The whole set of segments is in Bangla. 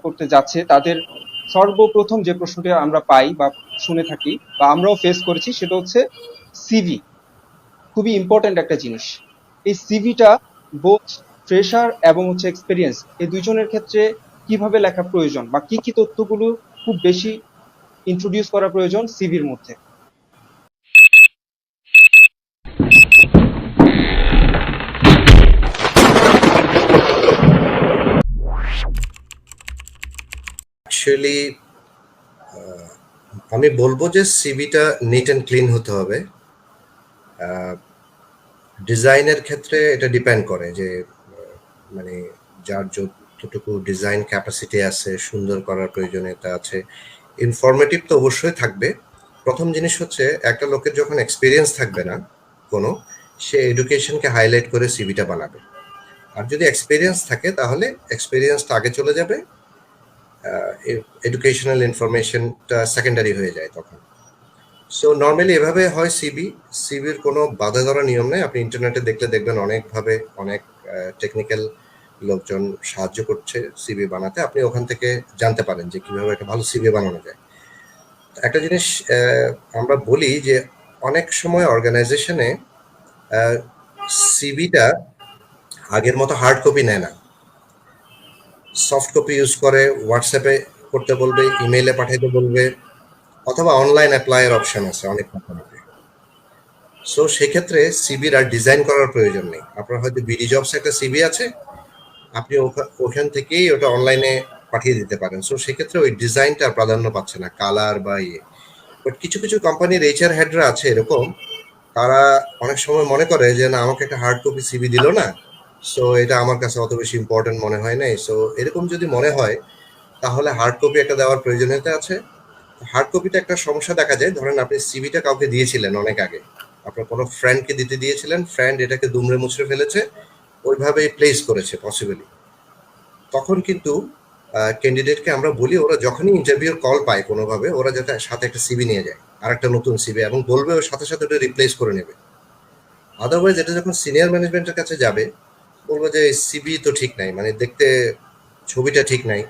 করতে যাচ্ছে তাদের সর্বপ্রথম যে প্রশ্নটি আমরা পাই বা শুনে থাকি বা আমরাও ফেস করেছি সেটা হচ্ছে সিভি। খুবই ইম্পর্ট্যান্ট একটা জিনিস। এই সিভিটা বোথ ফ্রেশার এবং হচ্ছে এক্সপেরিয়েন্স এই দুইজনের ক্ষেত্রে কিভাবে লেখা প্রয়োজন বা কি কি তথ্যগুলো খুব বেশি ইন্ট্রোডিউস করা প্রয়োজন সিভির মধ্যে। অ্যাকচুয়ালি আমি বলবো যে সিভিটা নিট অ্যান্ড ক্লিন হতে হবে। ডিজাইনের ক্ষেত্রে এটা ডিপেন্ড করে যে মানে যার যতটুকু ডিজাইন ক্যাপাসিটি আছে, সুন্দর করার প্রয়োজনীয়তা আছে, ইনফরমেটিভ তো অবশ্যই থাকবে। প্রথম জিনিস হচ্ছে একটা লোকের যখন এক্সপিরিয়েন্স থাকবে না কোনো, সে এডুকেশনকে হাইলাইট করে সিভিটা বানাবে। আর যদি এক্সপিরিয়েন্স থাকে তাহলে এক্সপিরিয়েন্সটা আগে চলে যাবে, এডুকেশনাল ইনফরমেশনটা সেকেন্ডারি হয়ে যায় তখন। সো নর্মালি এভাবে হয় সিবির কোনো বাধা ধরা নিয়ম নেই। আপনি ইন্টারনেটে দেখলে দেখবেন অনেকভাবে অনেক টেকনিক্যাল লোকজন সাহায্য করছে সিবি বানাতে। আপনি ওখান থেকে জানতে পারেন যে কিভাবে একটা ভালো সিবি বানানো যায়। একটা জিনিস আমরা বলি যে অনেক সময় অর্গানাইজেশনে সিবিটা আগের মতো হার্ড কপি নেয় না, সফট কপি ইউজ করে, হোয়াটসঅ্যাপে করতে বলবে, ইমেইলে পাঠাইতে বলবে, অথবা অনলাইন অ্যাপ্লাইয়ের অপশন আছে অনেক কোম্পানিতে। সো সেক্ষেত্রে সিবির আর ডিজাইন করার প্রয়োজন নেই। আপনার হয়তো বিডি জবস একটা সিবি আছে, আপনি ওখান থেকেই ওটা অনলাইনে পাঠিয়ে দিতে পারেন। সো সেক্ষেত্রে ওই ডিজাইনটা প্রাধান্য পাচ্ছে না, কালার বা ইয়ে। বাট কিছু কিছু কোম্পানির এইচআর হেডরা আছে এরকম, তারা অনেক সময় মনে করে যে না, আমাকে একটা হার্ড কপি সিবি দিল না, সো এটা আমার কাছে অত বেশি ইম্পর্টেন্ট মনে হয় নাই। সো এরকম যদি মনে হয় তাহলে হার্ড কপি একটা দেওয়ার প্রয়োজনীয়তা আছে। হার্ড কপিতে একটা সমস্যা দেখা যায়, ধরেন আপনি সিভিটা কাউকে দিয়েছিলেন অনেক আগে, আপনার কোনো ফ্রেন্ডকে দিতে দিয়েছিলেন, ফ্রেন্ড এটাকে দুমড়ে মুচড়ে ফেলেছে, ওইভাবেই প্লেস করেছে পসিবলি। তখন কিন্তু ক্যান্ডিডেটকে আমরা বলি ওরা যখনই ইন্টারভিউর কল পায় কোনোভাবে, ওরা যাতে সাথে একটা সিবি নিয়ে যায়, আর একটা নতুন সিবি, এবং বলবে ওর সাথে সাথে ওটা রিপ্লেস করে নেবে। আদারওয়াইজ এটা যখন সিনিয়র ম্যানেজমেন্টের কাছে যাবে, বলবো যে সিবি তো ঠিক নাই, মানে দেখতে ছবিটা ঠিক নাই,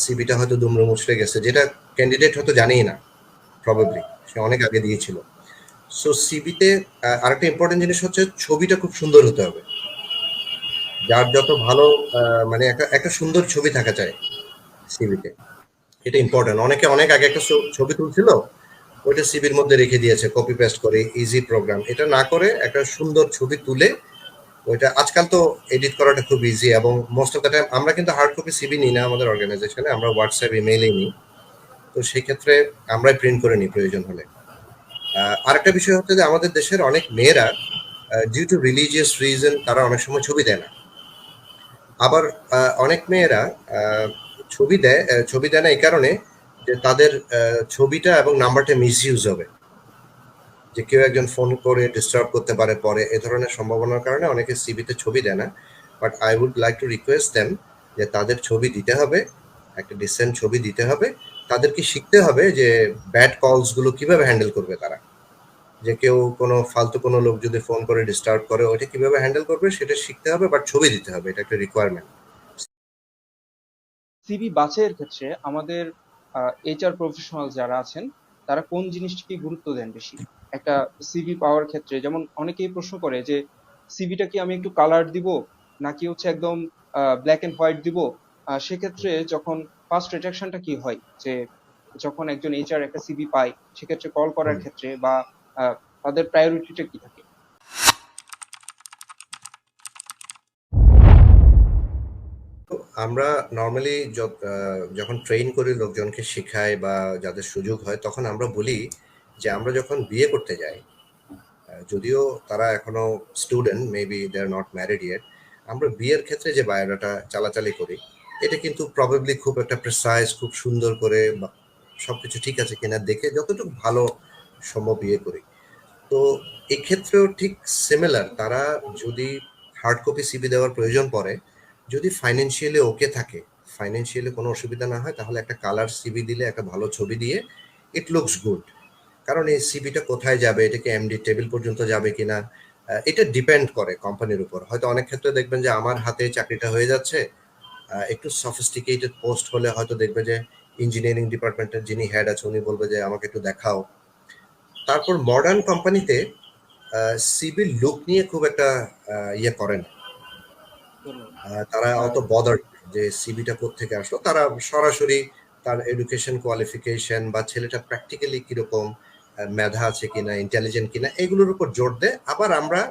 সিবিটা হয়তো দুমড়ে মুচড়ে গেছে, যেটা ক্যান্ডিডেট হয়তো জানেই না, প্রবাবলি সে অনেক আগে দিয়েছিল। সো সিবিতে আরেকটা ইম্পর্টেন্ট জিনিস হচ্ছে ছবিটা খুব সুন্দর হতে হবে। যার যত ভালো মানে একটা একটা সুন্দর ছবি থাকা চাই সিবিতে, এটা ইম্পর্টেন্ট। অনেকে অনেক আগে একটা ছবি তুলছিল, ওইটা সিবির মধ্যে রেখে দিয়েছে কপি পেস্ট করে, ইজি প্রোগ্রাম। এটা না করে একটা সুন্দর ছবি তুলে ওইটা, আজকাল তো এডিট করাটা খুব ইজি, এবং মোস্ট অফ দ্য টাইম আমরা কিন্তু হার্ড কপি সিবি নিই না আমাদের অর্গানাইজেশনে, আমরা হোয়াটসঅ্যাপ ইমেইলেই নিই। তো সেই ক্ষেত্রে আমরাই প্রিন্ট করে নিই প্রয়োজন হলে। আরেকটা বিষয় হচ্ছে যে আমাদের দেশের অনেক মেয়েরা ডিউ টু রিলিজিয়াস রিজন তারা অনেক সময় ছবি দেয় না। আবার অনেক মেয়েরা ছবি দেয় না এই কারণে যে তাদের ছবিটা এবং নাম্বারটা মিসইউজ হবে, যে কেউ একজন ফোন করে ডিস্টার্ব করতে পারে পরে, এ ধরনের সম্ভাবনার কারণে অনেকে সিভিতে ছবি দেয় না। But I would like to request them যে তাদের ছবি দিতে হবে, একটা ডিসেন্ট ছবি দিতে হবে। তাদেরকে শিখতে হবে যে ব্যাড কলসগুলো কিভাবে হ্যান্ডেল করবে তারা, যে কেউ কোনো ফালতু কোনো লোক যদি ফোন করে ডিস্টার্ব করে ওইটা কিভাবে হ্যান্ডেল করবে সেটা শিখতে হবে, বাট ছবি দিতে হবে, এটা একটা রিকোয়ারমেন্ট। সিভি বাছাইয়ের ক্ষেত্রে আমাদের এইচআর প্রফেশনাল যারা আছেন তারা কোন জিনিসটিকে গুরুত্ব দেন বেশি একটা সিভি পাওয়ার ক্ষেত্রে? যেমন অনেকেই প্রশ্ন করে যে সিভিটা কি আমি একটু কালার দিব নাকি হচ্ছে একদম ব্ল্যাক এন্ড হোয়াইট দিব। সেক্ষেত্রে যখন ফার্স্ট রিঅ্যাকশনটা কি হয় যে যখন একজন এইচআর একটা সিভি পায় সেক্ষেত্রে কল করার ক্ষেত্রে বা আহ, তাদের প্রায়োরিটিটা কি থাকে? আমরা নর্মালি যখন ট্রেন করি, লোকজনকে শেখাই বা যাদের সুযোগ হয়, তখন আমরা বলি যে আমরা যখন বিয়ে করতে যাই, যদিও তারা এখনো student, maybe they are not married yet, আমরা বিয়ের ক্ষেত্রে যে বায়োডাটা চালাচালি করি, এটা কিন্তু প্রবাবলি খুব একটা প্রেসাইজ, খুব সুন্দর করে সবকিছু ঠিক আছে কিনা দেখে যতটুকু ভালো সম্ভব বিয়ে করি। তো এক্ষেত্রেও ঠিক সিমিলার, তারা যদি হার্ড কপি সিবি দেওয়ার প্রয়োজন পড়ে, যদি ফাইন্যান্সিয়ালি ওকে থাকে, ফাইন্যান্সিয়ালি কোনো অসুবিধা না হয়, তাহলে একটা কালার সিবি দিলে, একটা ভালো ছবি দিয়ে, ইট লুকস গুড। কারণ এই সিবিটা কোথায় যাবে, এটা কি এমডি টেবিল পর্যন্ত যাবে কিনা, এটা ডিপেন্ড করে কোম্পানির উপর। হয়তো অনেক ক্ষেত্রে দেখবেন যে আমার হাতে চাকরিটা হয়ে যাচ্ছে, একটু সফিস্টিকেটেড পোস্ট হলে হয়তো দেখবে যে ইঞ্জিনিয়ারিং ডিপার্টমেন্টের যিনি হেড আছে উনি বলবে যে আমাকে একটু দেখাও। তারপর মডার্ন কোম্পানিতে সিভির লুক নিয়ে খুব একটা ইয়ে করে না। তারা অত বদার যে সিভিটা কোত্থেকে আসলো, তারা সরাসরি তার এডুকেশন কোয়ালিফিকেশন বা ছেলেটা প্র্যাকটিক্যালি কিরকম মেধা আছে কিনা, ইন্টেলিজেন্ট কিনা, এগুলোর উপর জোর দেয়। আবার আমরা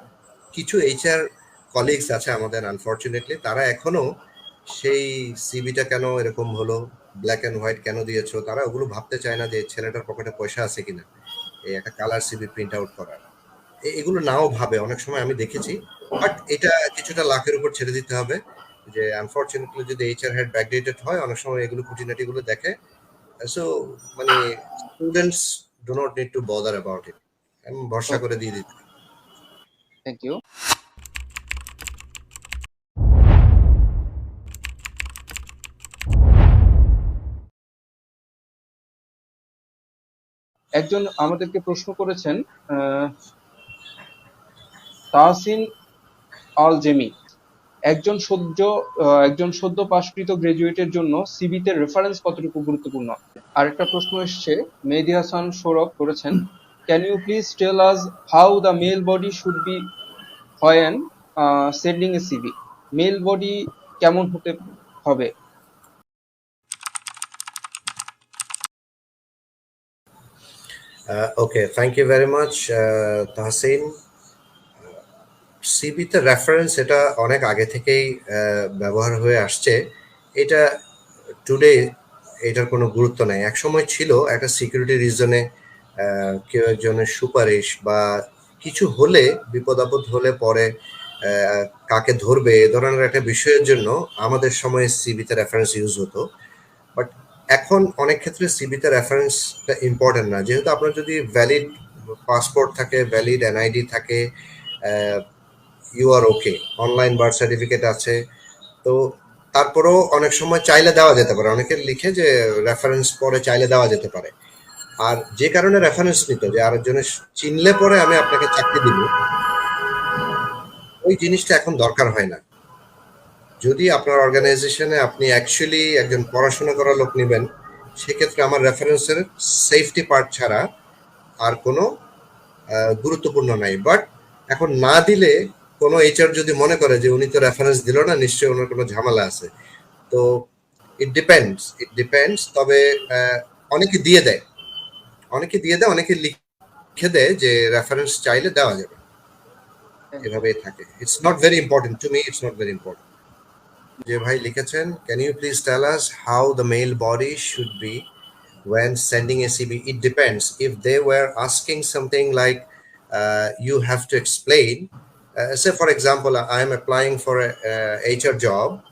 কিছু এইচআর কলিগস আছে আমাদের, আনফর্চুনেটলি তারা এখনো সেই সিভিটা কেন এরকম হলো, ব্ল্যাক অ্যান্ড হোয়াইট কেন দিয়েছো, তারা ওগুলো ভাবতে চায় না যে ছেলেটার পকেটে পয়সা আছে কিনা এই একটা কালার সিভি প্রিন্ট আউট করার। এগুলো নাও ভাবে অনেক সময়, আমি দেখেছি। বাট এটা কিছুটা লাখের উপর ছেড়ে দিতে হবে যে আনফরচুনেটলি যদি এইচআর হেড ব্যাকডেটেড হয় অনেক সময় এগুলো খুঁটিনাটি গুলো দেখে। সো মানে students do not need to bother about it, আমি ভরসা করে দিয়ে দিতে। Thank you. একজন আমাদেরকে প্রশ্ন করেছেন, তাহসিন আল জেমি, একজন সদ্য পাশকৃত গ্রাজুয়েটের জন্য সিভিতে রেফারেন্স কতটুকু গুরুত্বপূর্ণ? আরেকটা প্রশ্ন এসছে, মেহেদী হাসান সৌরভ করেছেন, can you please tell us how the mail body should be when sending a CV? Mail body কেমন হতে হবে? Okay, thank you very much Tahsin. সিভিতে রেফারেন্স এটা অনেক আগে থেকেই ব্যবহার হয়ে আসছে। এটা টুডে এটার কোনো গুরুত্ব নেই। একসময় ছিল একটা সিকিউরিটি রিজনে কেউ একজনের সুপারিশ বা কিছু হলে, বিপদ আপদ হলে পরে কাকে ধরবে এ ধরনের একটা বিষয়ের জন্য আমাদের সময় সিভিতে রেফারেন্স ইউজ হতো। বাট এখন অনেক ক্ষেত্রে সিভিতে রেফারেন্সটা ইম্পর্টেন্ট না, যেহেতু আপনার যদি ভ্যালিড পাসপোর্ট থাকে, ভ্যালিড এনআইডি থাকে, you are okay, online birth certificate আছে, তো তারপরেও অনেক সময় চাইলে দেওয়া যেতে পারে। অনেকে লিখে যে রেফারেন্স পরে চাইলে দেওয়া যেতে পারে। আর যে কারণে রেফারেন্স নিত যে আরেকজনের চিনলে পরে আমি আপনাকে চাকরি দিব, ওই জিনিসটা এখন দরকার হয় না। যদি আপনার অর্গানাইজেশনে আপনি অ্যাকচুয়ালি একজন পড়াশোনা করা লোক নেবেন, সেক্ষেত্রে আমার রেফারেন্সের সেফটি পার্ট ছাড়া আর কোনো গুরুত্বপূর্ণ নাই। বাট এখন না দিলে কোনো এইচআর যদি মনে করে যে উনি তো রেফারেন্স দিল না, নিশ্চয়ই ওনার কোনো ঝামেলা আছে। তো ইট ডিপেন্ডস। তবে অনেকে দিয়ে দেয়, অনেকে লিখে দেয় যে রেফারেন্স চাইলে দেওয়া যাবে, এভাবেই থাকে। It's not very important to me, it's not very important. যে ভাই লিখেছেন, can you please tell us how the mail body should be when sending a CV? It depends. If they were asking something like you have to explain, say for example, I am applying for a HR job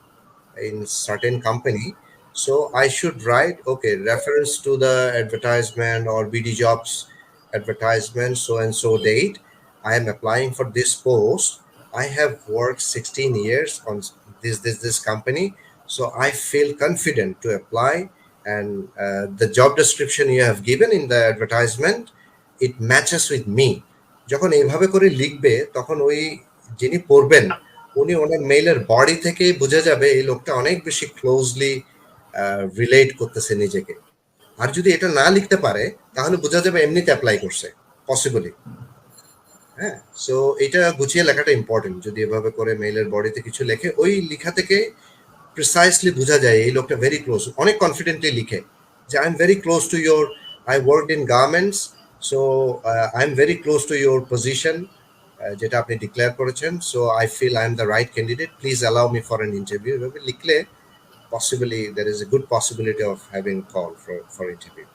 in certain company, so I should write, okay, reference to the advertisement or BD jobs advertisement, so and so date, I am applying for this post, I have worked 16 years on this company, so I feel confident to apply, and the job description you have given in the advertisement, it matches with me. যখন এইভাবে করে লিখবে তখন ওই যিনি পড়বেন উনি ওনার মেইলের বডি থেকেই বুঝে যাবে এই লোকটা অনেক বেশি ক্লোজলি রিলেট করতেছে নিজেকে। আর যদি এটা না লিখতে পারে তাহলে বোঝা যাবে এমনিতে অ্যাপ্লাই করছে, পসিবলি। হ্যাঁ, সো এটা গুছিয়ে লেখাটা ইম্পর্টেন্ট। যদি এভাবে করে মেইলের বডিতে কিছু লেখে, ওই লেখা থেকে প্রিসাইসলি বোঝা যায় এই লোকটা ভেরি ক্লোজ, অনেক কনফিডেন্টলি লিখে যে I am very close to your, I work in garments, so I am very close to your position যেটা আপনি ডিক্লেয়ার করেছেন, so I feel I am the right candidate, please allow me for an interview. এভাবে লিখলে possibly there is a good possibility of having call for interview.